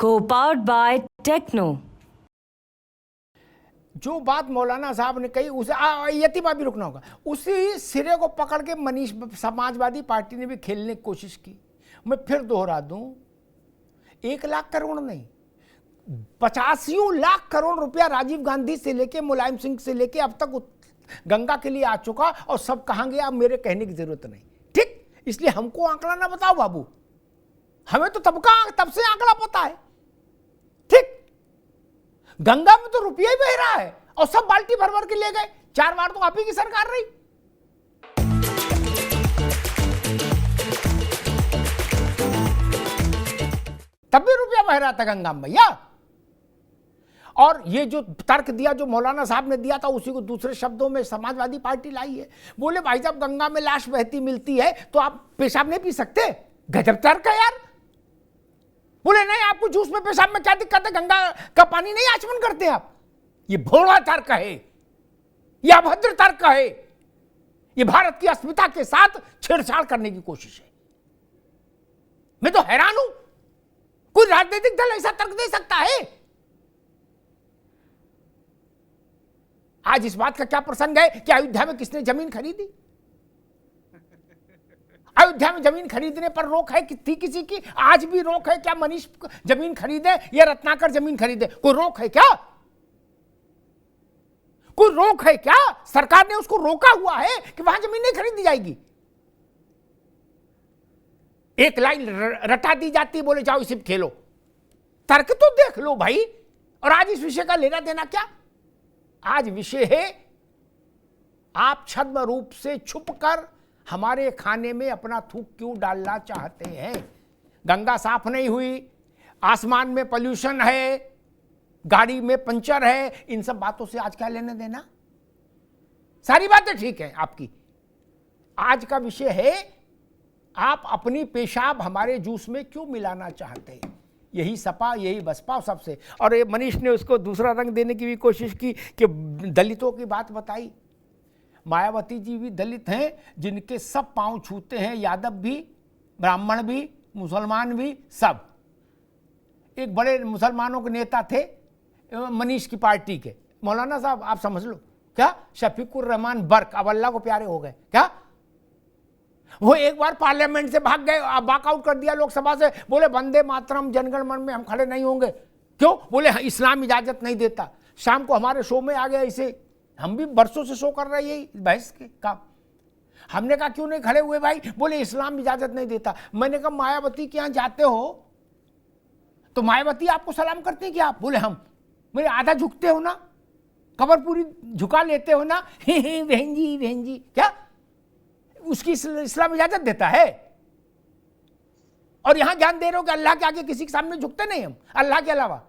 Co-powered by Techno. जो बात मौलाना साहब ने कही उसे यतीमा भी रुकना होगा, उसी सिरे को पकड़ के मनीष समाजवादी पार्टी ने भी खेलने की कोशिश की। मैं फिर दोहरा दूं, 1 लाख करोड़ नहीं, 85 लाख करोड़ रुपया राजीव गांधी से लेके मुलायम सिंह से लेके अब तक गंगा के लिए आ चुका, और सब कहाँ गया अब मेरे कहने की जरूरत नहीं। ठीक, इसलिए हमको आंकड़ा ना बताओ बाबू, हमें तो तब से आंकड़ा पता है। ठीक, गंगा में तो रुपया ही बह रहा है और सब बाल्टी भर भर के ले गए। 4 बार तो आप ही की सरकार रही। तब भी रुपया बह रहा था गंगा में भैया। और ये जो तर्क दिया जो मौलाना साहब ने दिया था, उसी को दूसरे शब्दों में समाजवादी पार्टी लाई है। बोले भाई साहब गंगा में लाश बहती मिलती है तो आप पेशाब नहीं पी सकते। गजब तर्क है यार। बोले नहीं, आपको जूस में पेशाब में क्या दिक्कत है, गंगा का पानी नहीं आचमन करते आप। ये भोला तर्क है, ये अभद्र तर्क है, ये भारत की अस्मिता के साथ छेड़छाड़ करने की कोशिश है। मैं तो हैरान हूं, कोई राजनीतिक दल ऐसा तर्क दे सकता है? आज इस बात का क्या प्रसंग है कि अयोध्या में किसने जमीन खरीदी? अयोध्या में जमीन खरीदने पर रोक है कि थी किसी की? आज भी रोक है क्या मनीष जमीन खरीदे या रत्नाकर जमीन खरीदे? कोई रोक है क्या? कोई रोक है क्या? सरकार ने उसको रोका हुआ है कि वहां जमीन नहीं खरीदी जाएगी। एक लाइन रटा दी जाती है, बोले जाओ इसी में खेलो। तर्क तो देख लो भाई। और आज इस विषय का लेना देना क्या? आज विषय है, आप छद्म रूप से छुपकर हमारे खाने में अपना थूक क्यों डालना चाहते हैं? गंगा साफ नहीं हुई, आसमान में पोल्यूशन है, गाड़ी में पंचर है, इन सब बातों से आज क्या लेने देना? सारी बातें ठीक है आपकी। आज का विषय है, आप अपनी पेशाब हमारे जूस में क्यों मिलाना चाहते हैं? यही सपा, यही बसपा सबसे। और ये मनीष ने उसको दूसरा रंग देने की भी कोशिश की कि दलितों की बात बताई। मायावती जी भी दलित हैं, जिनके सब पांव छूते हैं, यादव भी, ब्राह्मण भी, मुसलमान भी, सब। एक बड़े मुसलमानों के नेता थे मनीष की पार्टी के, मौलाना साहब आप समझ लो क्या, शफीकुर रहमान बर्क, अब अल्लाह को प्यारे हो गए क्या? वो एक बार पार्लियामेंट से भाग गए, वॉकआउट कर दिया लोकसभा से। बोले वंदे मातरम जनगण मन में हम खड़े नहीं होंगे। क्यों? बोले इस्लाम इजाजत नहीं देता। शाम को हमारे शो में आ गए ऐसे, हम भी बरसों से शो कर रहे हैं यही बहस के काम। हमने कहा क्यों नहीं खड़े हुए भाई? बोले इस्लाम इजाजत नहीं देता। मैंने कहा मायावती के यहां जाते हो तो मायावती आपको सलाम करती है क्या आप? बोले हम। मेरे आधा झुकते हो ना, कबर पूरी झुका लेते हो ना, बहन जी क्या उसकी इस्लाम इजाजत देता है? और यहां ज्ञान दे रहे हो कि अल्लाह के आगे किसी के सामने झुकते नहीं हम, अल्लाह के अलावा।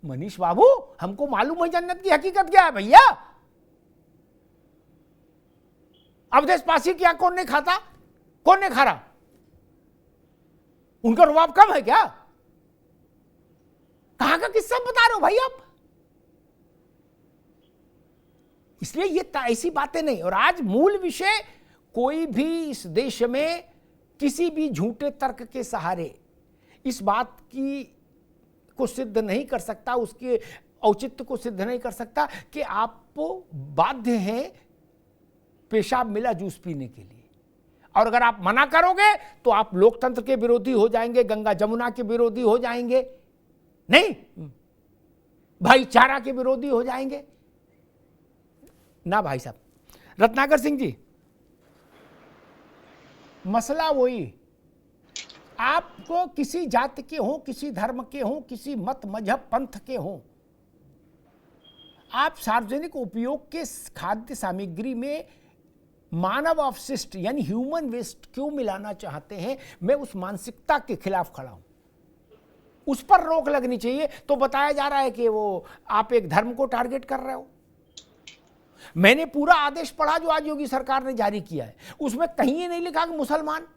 मनीष बाबू, हमको मालूम है जन्नत की हकीकत क्या है भैया। अवधेश पासी क्या कौन नहीं खाता? कौन नहीं खा रहा? उनका रुबाब कम है क्या? कहां का किस्सा बता रहे हो भाई आप? इसलिए ये ऐसी बातें नहीं। और आज मूल विषय, कोई भी इस देश में किसी भी झूठे तर्क के सहारे इस बात की को सिद्ध नहीं कर सकता, उसके औचित्य को सिद्ध नहीं कर सकता कि आपको बाध्य है पेशाब मिला जूस पीने के लिए। और अगर आप मना करोगे तो आप लोकतंत्र के विरोधी हो जाएंगे, गंगा जमुना के विरोधी हो जाएंगे, नहीं भाईचारा के विरोधी हो जाएंगे ना भाई साहब। रत्नाकर सिंह जी, मसला वही, आपको किसी जाति के हो, किसी धर्म के हो, किसी मत मजहब पंथ के हो, आप सार्वजनिक उपयोग के खाद्य सामग्री में मानव अवशिष्ट यानी ह्यूमन वेस्ट क्यों मिलाना चाहते हैं? मैं उस मानसिकता के खिलाफ खड़ा हूं। उस पर रोक लगनी चाहिए। तो बताया जा रहा है कि वो आप एक धर्म को टारगेट कर रहे हो। मैंने पूरा आदेश पढ़ा जो आज योगी सरकार ने जारी किया है, उसमें कहीं ये नहीं लिखा कि मुसलमान।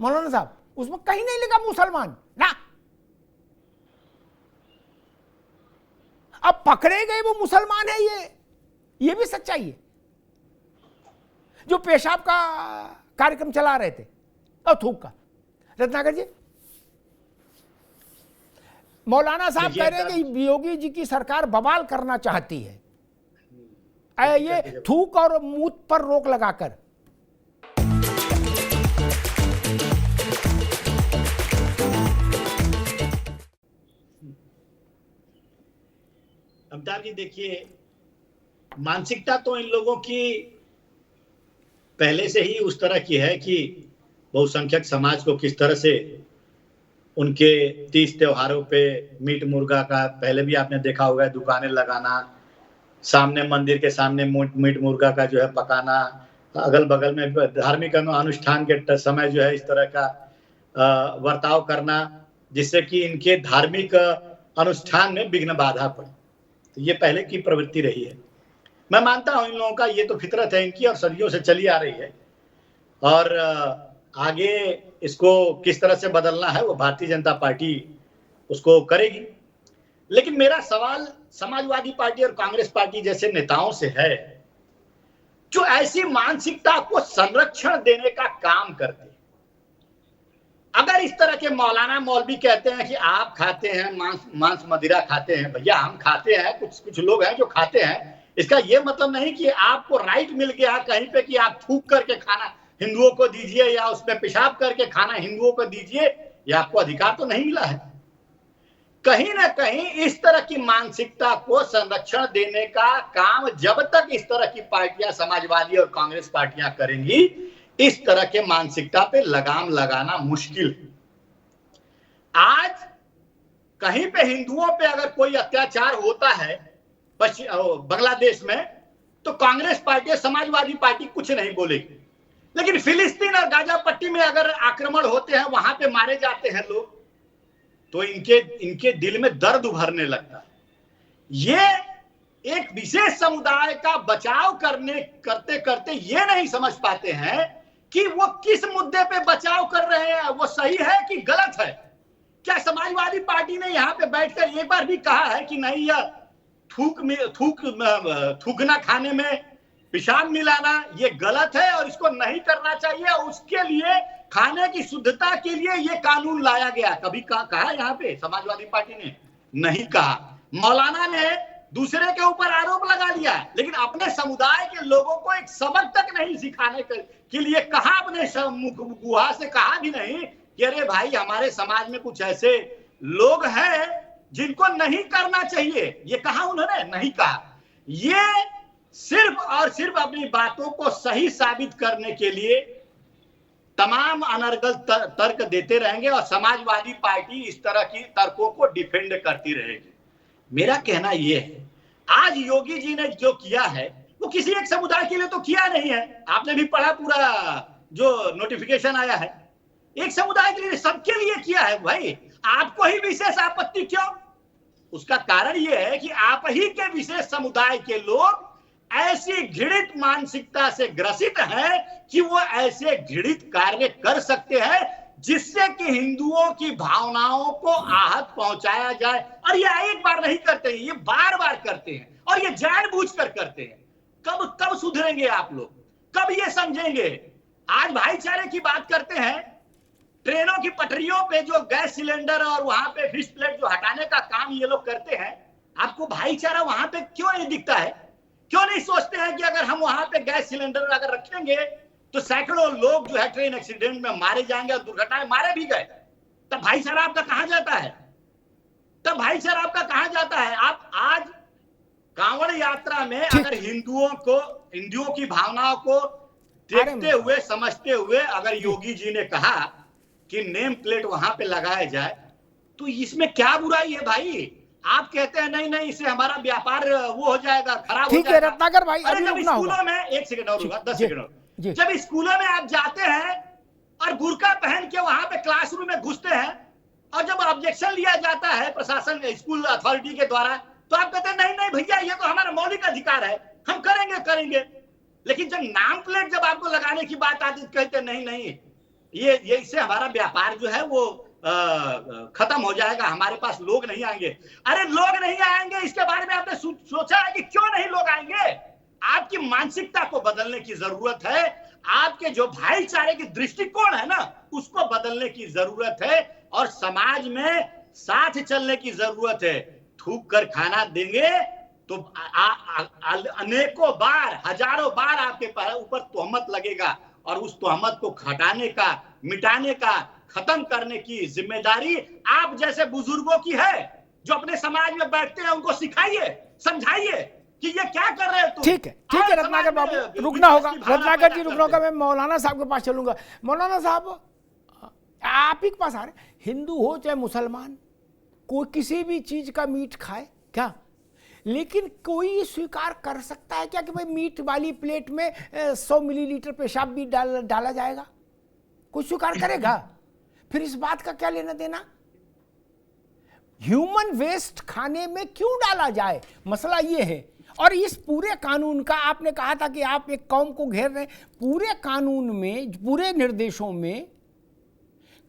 मौलाना साहब, उसमें कहीं नहीं लिखा मुसलमान ना। अब पकड़े गए वो मुसलमान है, ये भी सच्चाई है। जो पेशाब का कार्यक्रम चला रहे थे और थूक का। रत्नाकर जी, मौलाना साहब देखिए, कह रहे हैं कि योगी जी की सरकार बवाल करना चाहती है, ये थूक और मूत पर रोक लगाकर। अमिताभ जी देखिए, मानसिकता तो इन लोगों की पहले से ही उस तरह की है कि बहुसंख्यक समाज को किस तरह से उनके 30 त्योहारों पे मीट मुर्गा का, पहले भी आपने देखा होगा, दुकानें लगाना, सामने मंदिर के सामने मीट मुर्गा का जो है पकाना, अगल बगल में धार्मिक अनुष्ठान के समय जो है इस तरह का बर्ताव करना, जिससे कि इनके धार्मिक अनुष्ठान में विघ्न बाधा पड़े। तो ये पहले की प्रवृत्ति रही है। मैं मानता हूं इन लोगों का ये तो फितरत है इनकी और सदियों से चली आ रही है, और आगे इसको किस तरह से बदलना है वो भारतीय जनता पार्टी उसको करेगी। लेकिन मेरा सवाल समाजवादी पार्टी और कांग्रेस पार्टी जैसे नेताओं से है, जो ऐसी मानसिकता को संरक्षण देने का काम करते हैं। अगर इस तरह के मौलाना मौलवी कहते हैं कि आप खाते हैं मांस मदिरा खाते हैं, भैया हम खाते हैं, कुछ लोग हैं जो खाते हैं, इसका यह मतलब नहीं कि आपको राइट मिल गया कहीं पे कि आप थूक करके खाना हिंदुओं को दीजिए या उसमें पेशाब करके खाना हिंदुओं को दीजिए, यह आपको अधिकार तो नहीं मिला है। कहीं ना कहीं इस तरह की मानसिकता को संरक्षण देने का काम जब तक इस तरह की पार्टियां समाजवादी और कांग्रेस पार्टियां करेंगी, इस तरह के मानसिकता पे लगाम लगाना मुश्किल है। आज कहीं पे हिंदुओं पे अगर कोई अत्याचार होता है बांग्लादेश में, तो कांग्रेस पार्टी और समाजवादी पार्टी कुछ नहीं बोलेगी। लेकिन फिलिस्तीन और गाजा पट्टी में अगर आक्रमण होते हैं, वहां पे मारे जाते हैं लोग, तो इनके दिल में दर्द उभरने लगता है। ये एक विशेष समुदाय का बचाव करते करते ये नहीं समझ पाते हैं कि वो किस मुद्दे पे बचाव कर रहे हैं, वो सही है कि गलत है। क्या समाजवादी पार्टी ने यहाँ पे बैठकर एक बार भी कहा है कि नहीं, यह थूकना, खाने में पेशाब मिलाना ये गलत है और इसको नहीं करना चाहिए, उसके लिए खाने की शुद्धता के लिए ये कानून लाया गया? कभी कहा यहाँ पे समाजवादी पार्टी ने? नहीं कहा। मौलाना ने दूसरे के ऊपर आरोप लगा लिया, लेकिन अपने समुदाय के लोगों को एक सबक तक नहीं सिखाने के लिए कहा, अपने गुहा से कहा भी नहीं कि अरे भाई हमारे समाज में कुछ ऐसे लोग हैं जिनको नहीं करना चाहिए। ये कहा उन्होंने? नहीं कहा। ये सिर्फ और सिर्फ अपनी बातों को सही साबित करने के लिए तमाम अनर्गल तर्क देते रहेंगे और समाजवादी पार्टी इस तरह की तर्कों को डिफेंड करती रहेगी। मेरा कहना यह है, आज योगी जी ने जो किया है वो किसी एक समुदाय के लिए तो किया नहीं है। आपने भी पढ़ा पूरा जो नोटिफिकेशन आया है, एक समुदाय के लिए, सबके लिए किया है। भाई आपको ही विशेष आपत्ति क्यों? उसका कारण यह है कि आप ही के विशेष समुदाय के लोग ऐसी घृणित मानसिकता से ग्रसित हैं कि वो ऐसे घृणित कार्य कर सकते हैं जिससे कि हिंदुओं की भावनाओं को आहत पहुंचाया जाए। और ये एक बार नहीं करते हैं, ये बार बार करते हैं और ये जानबूझकर करते हैं। कब सुधरेंगे आप लोग? कब ये समझेंगे? आज भाईचारे की बात करते हैं, ट्रेनों की पटरियों पे जो गैस सिलेंडर और वहां पे फिश प्लेट जो हटाने का काम ये लोग करते हैं, आपको भाईचारा वहां पे क्यों नहीं दिखता है? क्यों नहीं सोचते हैं कि अगर हम वहां पे गैस सिलेंडर अगर रखेंगे तो सैकड़ों लोग जो है ट्रेन एक्सीडेंट में मारे जाएंगे और दुर्घटनाएं मारे भी गए, तब भाईचारा आपका कहां जाता है? तब भाईचारा आपका कहां जाता है? आप आज कांवड़ यात्रा में अगर हिंदुओं की भावनाओं को देखते हुए, समझते हुए अगर योगी जी ने कहा कि नेम प्लेट वहां पे लगाया जाए, तो इसमें क्या बुराई है भाई? आप कहते हैं नहीं नहीं, इससे हमारा व्यापार वो हो जाएगा, खराब हो जाएगा। ठीक है रत्नाकर भाई, अभी जब स्कूलों में, एक सेकंड और होगा, 10 सेकंड और, जब स्कूलों में आप जाते हैं और बुर्का पहन के वहां पे क्लासरूम में घुसते हैं और जब ऑब्जेक्शन लिया जाता है प्रशासन, स्कूल अथॉरिटी के द्वारा, तो आप कहते हैं नहीं नहीं भैया, ये तो हमारा मौलिक अधिकार है, हम करेंगे। लेकिन जब नाम प्लेट जब आपको लगाने की बात आती, कहते नहीं नहीं, ये इससे हमारा व्यापार जो है वो खत्म हो जाएगा, हमारे पास लोग नहीं आएंगे। अरे लोग नहीं आएंगे, इसके बारे में आपने सोचा है कि क्यों नहीं लोग आएंगे? आपकी मानसिकता को बदलने की जरूरत है। आपके जो भाईचारे की दृष्टिकोण है ना, उसको बदलने की जरूरत है। और समाज में साथ चलने की जरूरत है। थूक कर खाना देंगे तो अनेकों बार, हजारों बार आपके ऊपर तोहमत लगेगा, और उस तोहमत को हटाने का, मिटाने का, खत्म करने की जिम्मेदारी आप जैसे बुजुर्गों की है, जो अपने समाज में बैठते हैं। उनको सिखाइए, समझाइए कि ये क्या कर रहे हो तुम। ठीक है रत्नाकर बाबू, रुकना होगा, रत्नाकर जी रुकना होगा। मैं मौलाना साहब के पास चलूंगा। मौलाना साहब, आप ही के पास आ रहे, हिंदू हो चाहे मुसलमान, कोई किसी भी चीज का मीट खाए क्या, लेकिन कोई स्वीकार कर सकता है क्या कि भाई मीट वाली प्लेट में 100 मिलीलीटर पेशाब भी डाला जाएगा? कोई स्वीकार करेगा? फिर इस बात का क्या लेना देना? ह्यूमन वेस्ट खाने में क्यों डाला जाए, मसला ये है। और इस पूरे कानून का, आपने कहा था कि आप एक कौम को घेर रहे, पूरे कानून में, पूरे निर्देशों में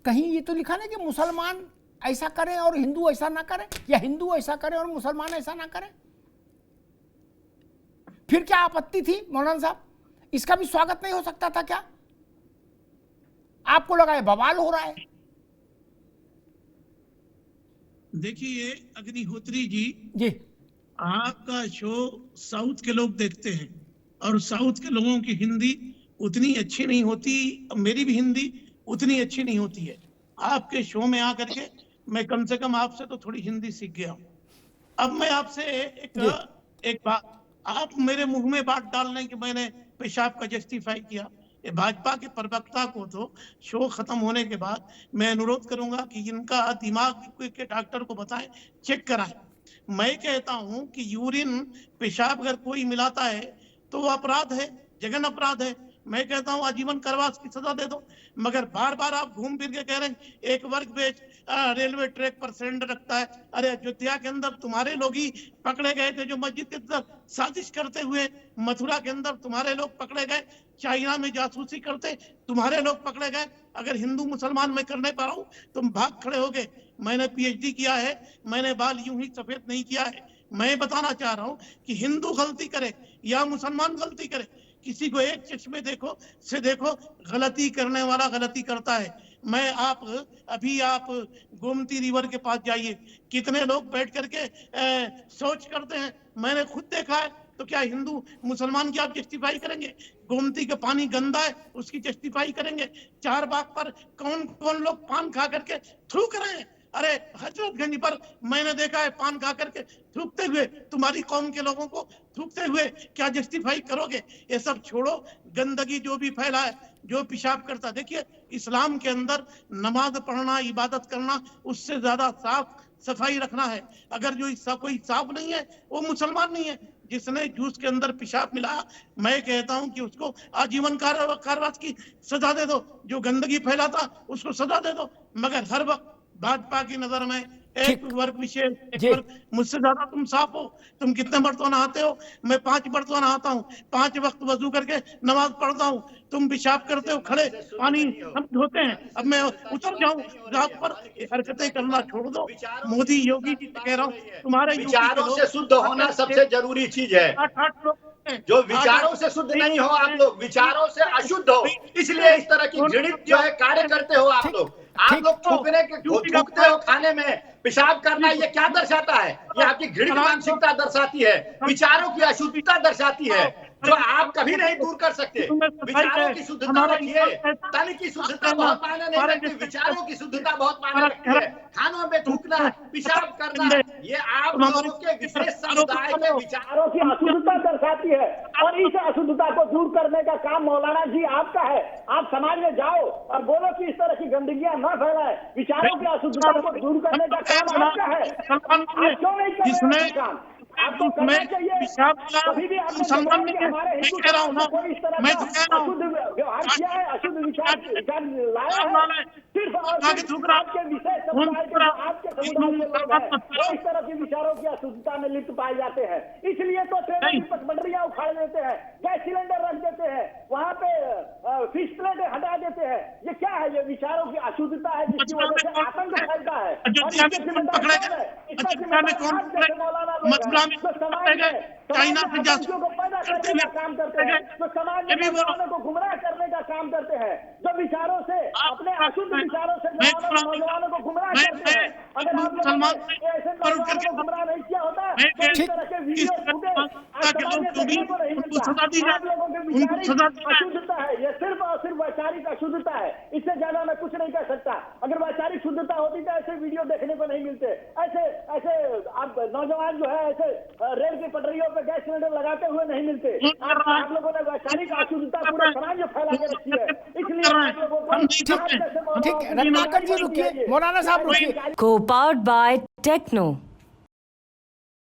कहीं ये तो लिखा नहीं कि मुसलमान ऐसा करें और हिंदू ऐसा ना करें, या हिंदू ऐसा करें और मुसलमान ऐसा ना करें। फिर क्या आपत्ति थी मौलाना साहब? इसका भी स्वागत नहीं हो सकता था क्या? आपको लगा है बवाल हो रहा है? देखिए अग्निहोत्री जी, आपका शो साउथ के लोग देखते हैं, और साउथ के लोगों की हिंदी उतनी अच्छी नहीं होती, मेरी भी हिंदी उतनी अच्छी नहीं होती है। आपके शो में आकर के मैं कम से कम आपसे तो थोड़ी हिंदी सीख गया हूँ। अब मैं आपसे एक बात, आप मेरे मुंह में बात डाल रहे कि मैंने पेशाब का जस्टिफाई किया। ये भाजपा के प्रवक्ता को तो शो खत्म होने के बाद मैं अनुरोध करूंगा कि इनका दिमाग के डॉक्टर को बताएं, चेक कराएं। मैं कहता हूं कि यूरिन, पेशाब अगर कोई मिलाता है तो वो अपराध है, जघन्य अपराध है। मैं कहता हूं आजीवन कारावास की सजा दे दो। मगर बार बार आप घूम फिर के कह रहे हैं एक वर्ग बेच रेलवे ट्रैक पर सिलेंडर रखता है। अरे अयोध्या के अंदर तुम्हारे लोग ही पकड़े गए थे जो मस्जिद के अंदर साजिश करते हुए, मथुरा के अंदर तुम्हारे लोग पकड़े गए, चाइना में जासूसी करते तुम्हारे लोग पकड़े गए। अगर हिंदू मुसलमान मैं कर नहीं पा रहा हूँ, तुम भाग खड़े हो गए। मैंने पीएचडी किया है, मैंने बाल यूं ही सफेद नहीं किया है। मैं बताना चाह रहा हूँ कि हिंदू गलती करे या मुसलमान गलती करे, किसी को एक चश्मे से देखो, गलती करने वाला गलती करता है। मैं अभी आप गोमती रिवर के पास जाइए, कितने लोग बैठ करके सोच करते हैं, मैंने खुद देखा है। तो क्या हिंदू मुसलमान की आप जस्टिफाई करेंगे? गोमती का पानी गंदा है उसकी जस्टिफाई करेंगे? चार बाग पर कौन कौन लोग पान खा करके थूक रहे हैं? अरे हजरतगंज पर मैंने देखा है पान खा करके थूकते हुए, तुम्हारी कौम के लोगों को थूकते हुए क्या जस्टिफाई करोगे? ये सब छोड़ो, गंदगी जो भी फैला है, जो पेशाब करता, देखिए इस्लाम के अंदर नमाज पढ़ना, इबादत करना, उससे ज्यादा साफ सफाई रखना है। अगर जो कोई साफ नहीं है वो मुसलमान नहीं है। जिसने जूस के अंदर पेशाब मिलाया, मैं कहता हूं कि उसको आजीवन कारावास की सजा दे दो। जो गंदगी फैलाता उसको सजा दे दो। मगर हर वक्त भाजपा की नजर में एक वर्ग विशेष, एक वर्ग, मुझसे ज्यादा तुम साफ हो। तुम कितने मरतबा नहाते हो? मैं 5 मरतबा नहाता हूँ, 5 वक्त वजू करके नमाज पढ़ता हूँ। तुम पेशाब करते हो खड़े, पानी हम धोते हैं। अब मैं उतर जाऊं रात पर, हरकतें करना छोड़ दो। मोदी योगी जी कह रहा हूँ, तुम्हारे विचारों से शुद्ध होना सबसे जरूरी चीज है। 8 लोग जो विचारों से शुद्ध नहीं हो आप लोग, विचारों से अशुद्ध हो, इसलिए इस तरह की घृणित जो है कार्य करते हो आप लोग। आप लोग थूकते हो खाने में, पेशाब करना, ये क्या दर्शाता है? ये आपकी घृणित मानसिकता दर्शाती है, विचारों की अशुद्धता दर्शाती है, जो आप कभी नहीं दूर कर सकते। विचारों की शुद्धता रखिए, तन की शुद्धता बहुत मायने नहीं रखती, विचारों की शुद्धता बहुत मायने रखती है। खानों में थूकना, पेशाब करना, ये आप लोगों के विशेष समुदाय के विचारों की अशुद्धता दर्शाती है। और इस अशुद्धता को दूर करने का काम मौलाना जी आपका है। आप समाज में जाओ और बोलो कि इस तरह की गंदगियां न फैलाए। विचारों की अशुद्धता को दूर करने का काम आपका है। आप क्यों नहीं कर रहे हैं काम? आपको करना चाहिए। कभी भी आपको मुसलमान नहीं है, हमारे मैं हिंदू कह रहा हूँ ना, कोई इस तरह मैं का तो कह रहा हूँ, अशुद्ध व्यवहार किया है, अशुद्ध विचार लाया है, सिर्फ और सिर्फ आपके विषय समुदाय के, आपके समुदाय के लोग हैं, वो इस तरह के विचारों की अशुद्धता में लिप्त पाए जाते हैं। इसलिए तो ट्रेनों की पटरियां उखाड़ देते हैं, गैस सिलेंडर रख देते हैं, वहां पे फिश प्लेट हटा देते हैं। ये क्या है? ये विचारों की अशुद्धता है जिसकी वजह से आतंक फैलता है। चाइना से जासूसी करते करने हुए का काम करते हैं, जो समाज में नौजवानों को गुमराह करने का काम करते हैं, जो विचारों से अपने अशुद्ध विचारों से नौजवानों को गुमराह करते हैं। अगर आप लोगों ने ऐसे नौजवानों को गुमराह नहीं किया होता तो इस तरह के वीडियो फुटेज आज समाज में देखने को नहीं मिलता। आप लोगों के वैचारिक अशुद्धता है, ये सिर्फ और सिर्फ वैचारिक अशुद्धता है, इससे ज्यादा मैं कुछ नहीं कह सकता। अगर वैचारिक शुद्धता होती तो ऐसे वीडियो देखने को नहीं मिलते। ऐसे ऐसे आप नौजवान जो है ऐसे रेल की पटरियों पे गैस सिलेंडर लगाते हुए नहीं मिलते। आप लोगों ने वैचारिक अशुद्धता पूरे समाज में फैला के रखी है, इसलिए आप लोगों को ठीक है, रत्नाकर जी रुकिए, मौलाना साहब रुकिए। Co-powered by Techno.